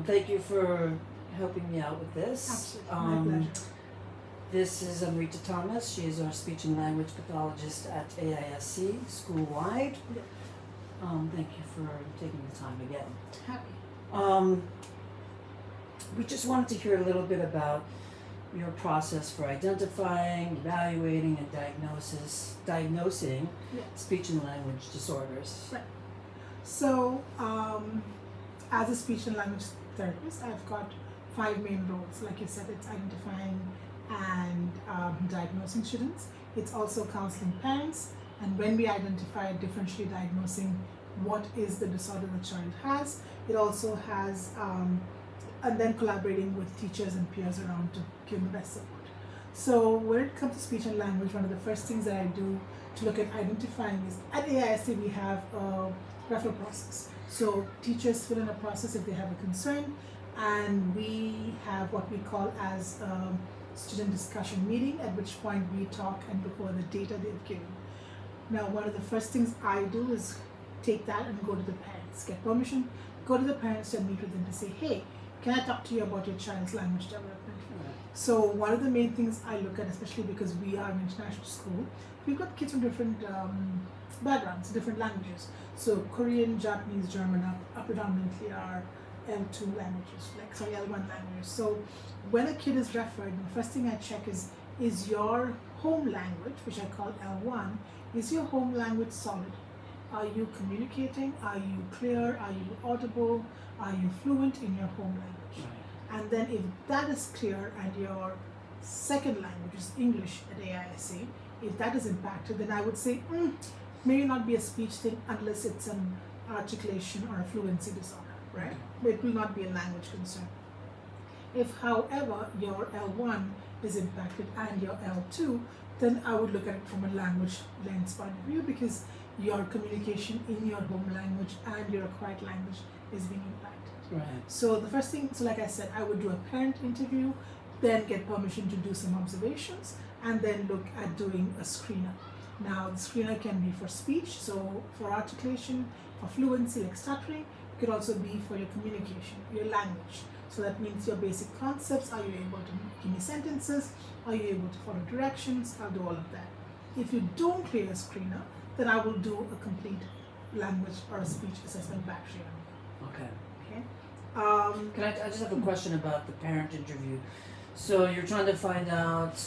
Thank you for helping me out with this. Absolutely, my pleasure. This is Amrita Thomas. She is our speech and language pathologist at AISC school-wide. Yeah. Thank you for taking the time again. Happy. We just wanted to hear a little bit about your process for identifying, evaluating, and diagnosing Yeah. speech and language disorders. Right. So, as a speech and language therapist, I've got 5 main roles. Like you said, it's identifying and diagnosing students. It's also counseling parents, and when we identify, differentially diagnosing what is the disorder the child has. It also has, and then collaborating with teachers and peers around to give them the best support. So when it comes to speech and language, one of the first things that I do to look at identifying is, at AISC we have a referral process. So teachers fill in a process if they have a concern, and we have what we call as a student discussion meeting, at which point we talk and go over the data they've given. Now, one of the first things I do is take that and go to the parents, get permission, go to the parents and meet with them to say, hey, can I talk to you about your child's language development? So one of the main things I look at, especially because we are an international school, we've got kids from different backgrounds, different languages. So Korean, Japanese, German are predominantly our L2 languages, L1 languages. So when a kid is referred, the first thing I check is your home language, which I call L1, is your home language solid? Are you communicating? Are you clear? Are you audible? Are you fluent in your home language? Right. And then if that is clear and your second language is English at AISC, if that is impacted, then I would say maybe not be a speech thing unless it's an articulation or a fluency disorder, right? But it will not be a language concern. If, however, your L1 is impacted and your L2, then I would look at it from a language lens point of view, because your communication in your home language and your acquired language is being impacted. Right. So the first thing, so like I said, I would do a parent interview, then get permission to do some observations, and then look at doing a screener. Now, the screener can be for speech, so for articulation, for fluency, like stuttering. It could also be for your communication, your language. So that means your basic concepts. Are you able to give me sentences? Are you able to follow directions? I'll do all of that. If you don't clear a screener, then I will do a complete language or a speech assessment battery on you. Okay. Okay. I just have a question about the parent interview. So you're trying to find out,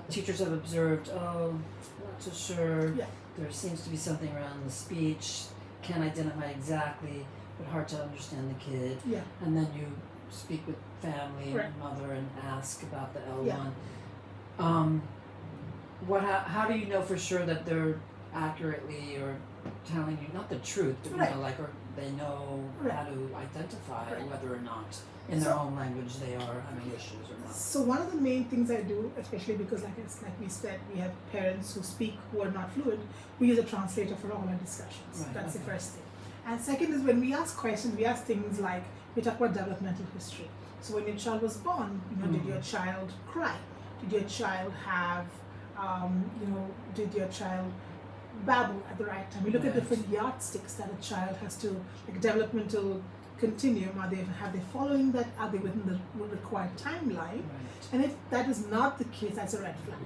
teachers have observed, not so sure, Yeah. there seems to be something around the speech, can't identify exactly, but hard to understand the kid. Yeah. And then you speak with family and Right. mother and ask about the L1. Yeah. How do you know for sure that they're accurately or telling you, not the truth, but Right. or they know Right. how to identify Right. whether or not in their own language they are having issues or not? So one of the main things I do, especially because like we said, we have parents who speak who are not fluent, we use a translator for all our discussions. Right, That's the okay. first thing. And second is, when we ask questions, we ask things like, we talk about developmental history. So when your child was born, did your child cry? Did your child have, did your child babble at the right time? We look at Right. different yardsticks that a child has to, like developmental continuum. Have they following that? Are they within the required timeline? Right. And if that is not the case, that's a red flag,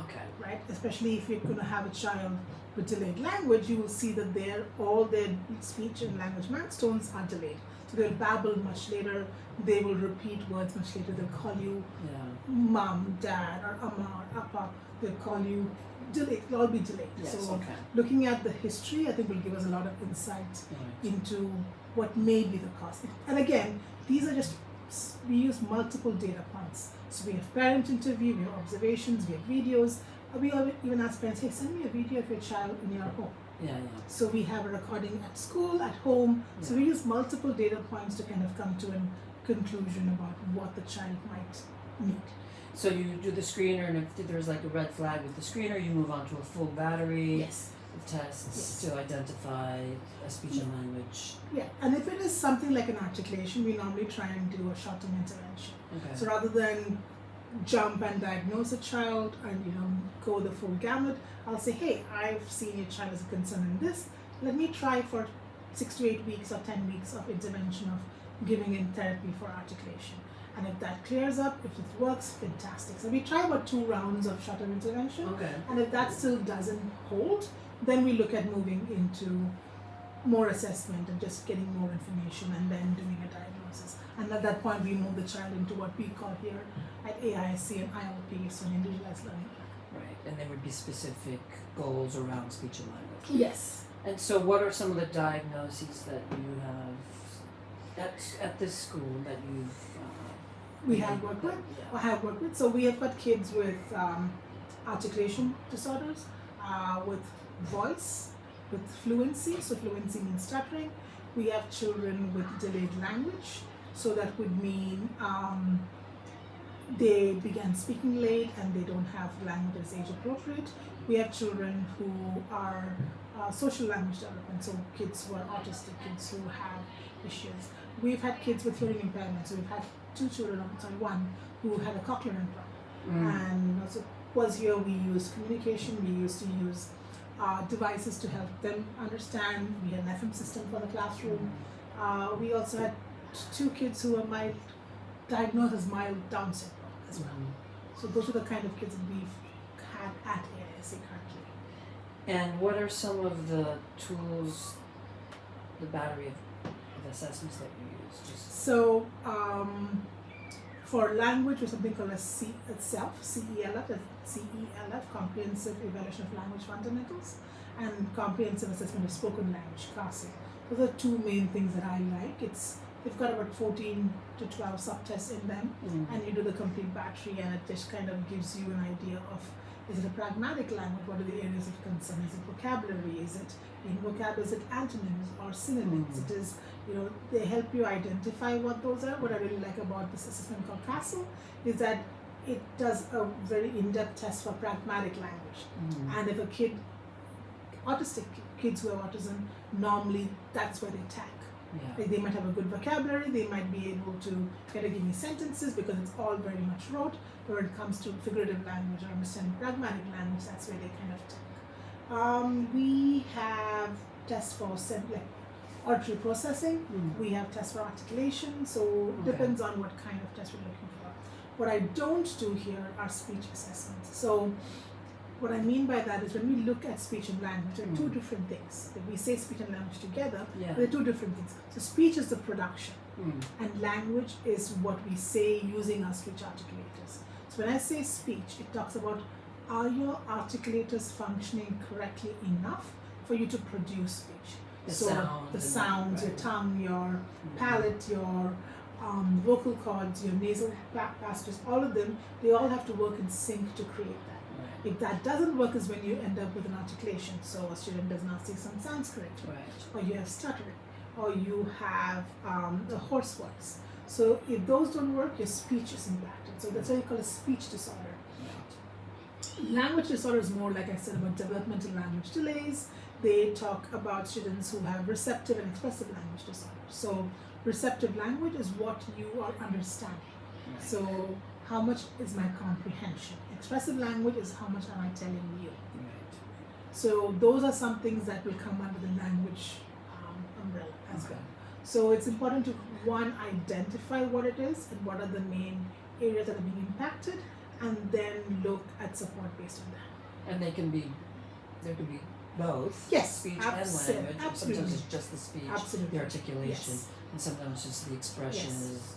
Okay. right? Especially if you're going to have a child with delayed language, you will see that all their speech and language milestones are delayed. So they'll babble much later. They will repeat words much later. They'll call you Yeah. mom, dad, or amma, or appa. They'll call you delayed. It'll all be delayed. Yes, So okay. looking at the history, I think, will give us a lot of insight Right. into what may be the cause. And again, these are just, we use multiple data points. So we have parent interview, we have observations, we have videos. We even ask parents, hey, send me a video of your child in your home. Yeah. So we have a recording at school, at home. So Yeah. we use multiple data points to kind of come to a conclusion about what the child might need. So you do the screener, and if there's like a red flag with the screener, you move on to a full battery Yes. of tests Yes. to identify a speech and language. Yeah. And if it is something like an articulation, we normally try and do a short-term intervention. Okay. So rather than jump and diagnose a child and go the full gamut, I'll say, hey, I've seen your child as a concern in this. Let me try for 6 to 8 weeks or 10 weeks of intervention of giving in therapy for articulation. And if that clears up, if it works, fantastic. So we try about 2 rounds of short-term intervention. Okay. And if that still doesn't hold, then we look at moving into more assessment and just getting more information and then doing a diagnosis. And at that point, we move the child into what we call here at AISC an ILP, so an individualized learning plan. Right. And there would be specific goals around speech and language. Yes. And so, what are some of the diagnoses that you have at this school that you've We have worked with. Yeah. I have worked with. So we have got kids with articulation disorders, with voice, with fluency. So fluency means stuttering. We have children with delayed language. So that would mean they began speaking late and they don't have language that's age appropriate. We have children who are social language development, so kids who are autistic, kids who have issues. We've had kids with hearing impairment. So we've had 2 children, one who had a cochlear implant. And also was here we used communication, we used to use devices to help them understand. We had an FM system for the classroom. We also had 2 kids who were diagnosed as mild Down syndrome as well. So those are the kind of kids that we've had at AISC currently. And what are some of the tools, the battery of assessments that you use? So for language, we have something called a CELF, Comprehensive Evaluation of Language Fundamentals, and Comprehensive Assessment of Spoken Language, CASE. Those are 2 main things that I like. They've got about 14 to 12 subtests in them, and you do the complete battery, and it just kind of gives you an idea of, is it a pragmatic language? What are the areas of concern? Is it vocabulary? Is it in vocabulary? Is it antonyms or synonyms? It is, they help you identify what those are. What I really like about this assessment called CASTLE is that it does a very in-depth test for pragmatic language. And if a autistic kids who have autism, normally that's where they tag. Yeah. They might have a good vocabulary, they might be able to kind of give me sentences because it's all very much rote. But when it comes to figurative language or understanding pragmatic language, that's where they kind of tag. We have tests for auditory processing. We have tests for articulation. So it depends on what kind of test we're looking for. What I don't do here are speech assessments. So what I mean by that is when we look at speech and language, there are 2 different things. If we say speech and language together, there are 2 different things. So speech is the production, and language is what we say using our speech articulators. So when I say speech, it talks about, are your articulators functioning correctly enough for you to produce speech? The sounds, your tongue, your palate, your vocal cords, your nasal passages, all of them, they all have to work in sync to create that. If that doesn't work is when you end up with an articulation. So a student does not say some sounds correctly, or you have stuttering, or you have a hoarse voice. So if those don't work, your speech is impacted. So that's why you call it a speech disorder. Language disorder is more, like I said, about developmental language delays. They talk about students who have receptive and expressive language disorders. So receptive language is what you are understanding. So how much is my comprehension? Expressive language is how much am I telling you? So those are some things that will come under the language umbrella as well. So it's important to, one, identify what it is and what are the main areas that are being impacted, and then look at support based on that. And there can be both. Yes, speech and language. absolutely. Sometimes it's just the speech, Absolutely. the articulation, Yes. and sometimes just the expression is,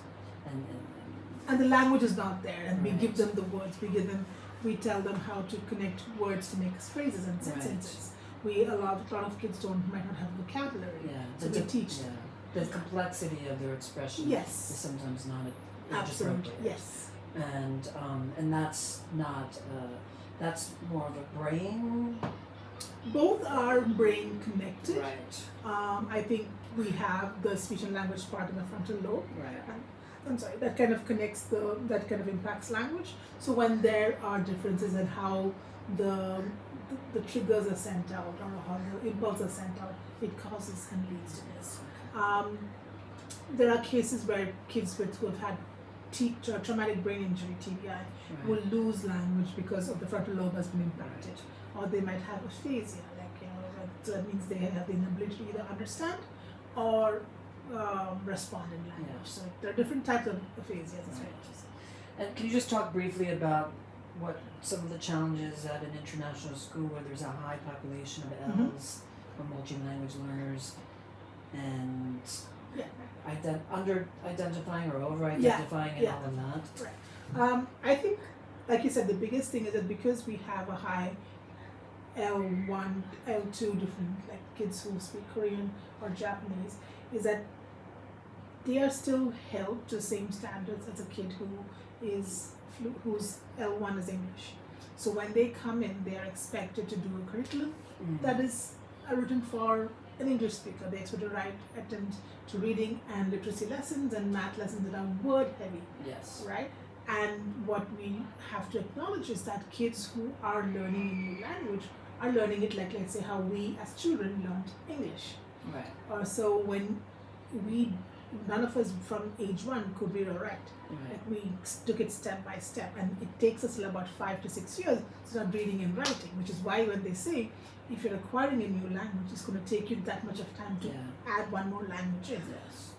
and the language is not there, and we Right. give them the words. We tell them how to connect words to make phrases and sentences. A lot of kids might not have vocabulary, so we teach them. The complexity of their expression Yes. is sometimes not Absolutely, appropriate. yes. And that's not that's more of a brain. Both are brain connected. Right. I think we have the speech and language part in the frontal lobe. Right. I'm sorry, that kind of that kind of impacts language. So when there are differences in how the triggers are sent out or how the impulses are sent out, it causes and leads to this. There are cases where kids who have had traumatic brain injury, TBI, will lose language because of the frontal lobe has been impacted, or they might have aphasia, so that means they have the inability to either understand or respond in language. Yeah. So there are different types of aphasia. That's Right. what you say. And can you just talk briefly about what some of the challenges at an international school where there's a high population of Mhm. L's or multi-language learners, and Yeah. identifying or over-identifying and yeah. all of that? I think, like you said, the biggest thing is that because we have a high L1, L2 different like kids who speak Korean or Japanese, is that they are still held to the same standards as a kid whose L1 is English. So when they come in, they are expected to do a curriculum that is written for an English speaker. They expect to attend to reading and literacy lessons and math lessons that are word heavy, Yes. right? And what we have to acknowledge is that kids who are learning a new language are learning it like, let's say, how we as children learned English. Right. So when none of us from age 1 could read or write. Right. Like we took it step by step, and it takes us till about 5 to 6 years to start reading and writing, which is why when they say if you're acquiring a new language, it's going to take you that much of time to Yeah. add one more language in. Yes.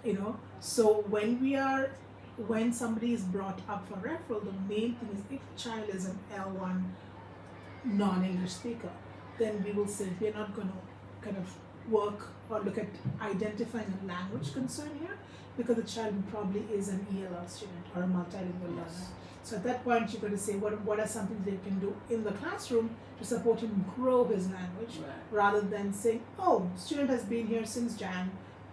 So when somebody is brought up for referral, the main thing is if a child is an L1 non-English speaker, then we will say we're not going to kind of work or look at identifying a language concern here, because the child probably is an ELL student or a multilingual learner. Yes. So at that point, you're going to say what are some things they can do in the classroom to support him grow his language, Right. rather than saying, oh, student has been here since Jan,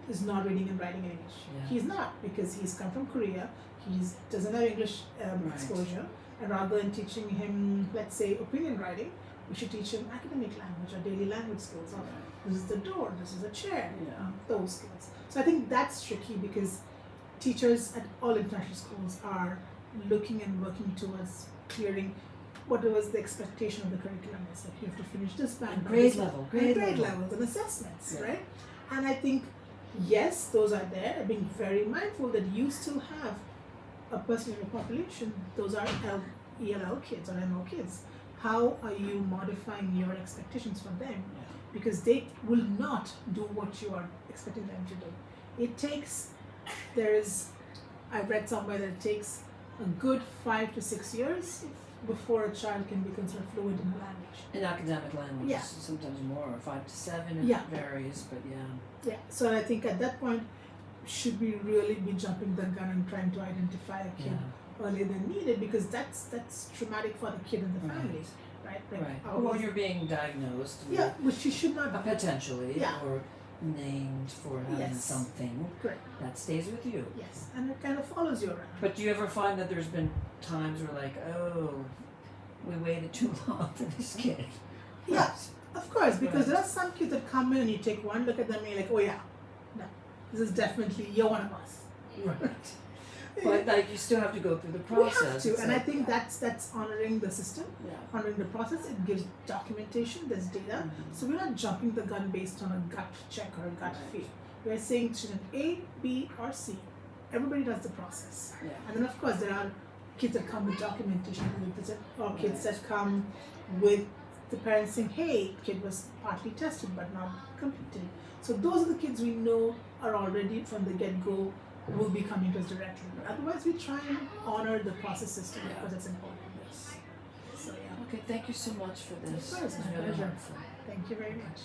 is not reading and writing in English. Yeah. He's not, because he's come from Korea, he doesn't have English Right. exposure, and rather than teaching him, let's say, opinion writing, we should teach him academic language or daily language skills. Of Right. this is the door, this is a chair, Yeah. those skills. So I think that's tricky, because teachers at all international schools are looking and working towards clearing what was the expectation of the curriculum is. Like you have to finish this band. And grade level. Grade levels and assessments, Yeah. right? And I think, yes, those are there, and being very mindful that you still have a percentage of the population, those are ELL kids or MO kids. How are you modifying your expectations for them? Yeah. Because they will not do what you are expecting them to do. It takes, I read somewhere that it takes a good 5 to 6 years before a child can be considered fluent in a language. In academic languages, Yeah. sometimes more, 5 to 7, it Yeah. varies, but yeah. Yeah, so I think at that point, should we really be jumping the gun and trying to identify a kid earlier than needed, because that's traumatic for the kid and the family, right? Like Right. our- Or you're being diagnosed yeah, which you should not be. potentially Yeah. or named for having Yes. something Correct. that stays with you. Yes, and it kind of follows you around. But do you ever find that there's been times where like, oh, we waited too long for this kid? Yeah. Of course, because Right. there are some kids that come in and you take one look at them and you're like, oh yeah, no, this is definitely, you're one of us. Right. But like you still have to go through the We process. have to, It's and I like- think that's honoring the system, yeah. honoring the process. It gives documentation, there's data. Mhm. So we're not jumping the gun based on a gut check or a gut Right. feel. We're saying student A, B, or C. Everybody does the process. Yeah. And then of course there are kids that come with documentation, or kids Right. that come with the parents saying, hey, kid was partly tested but not completed. So those are the kids we know are already from the get-go will be coming to us directly. But otherwise we try and honor the process system Yeah. because it's important. Yes. So yeah, Okay, thank you so much for this. Of course, It's my really pleasure. helpful. thank you very much.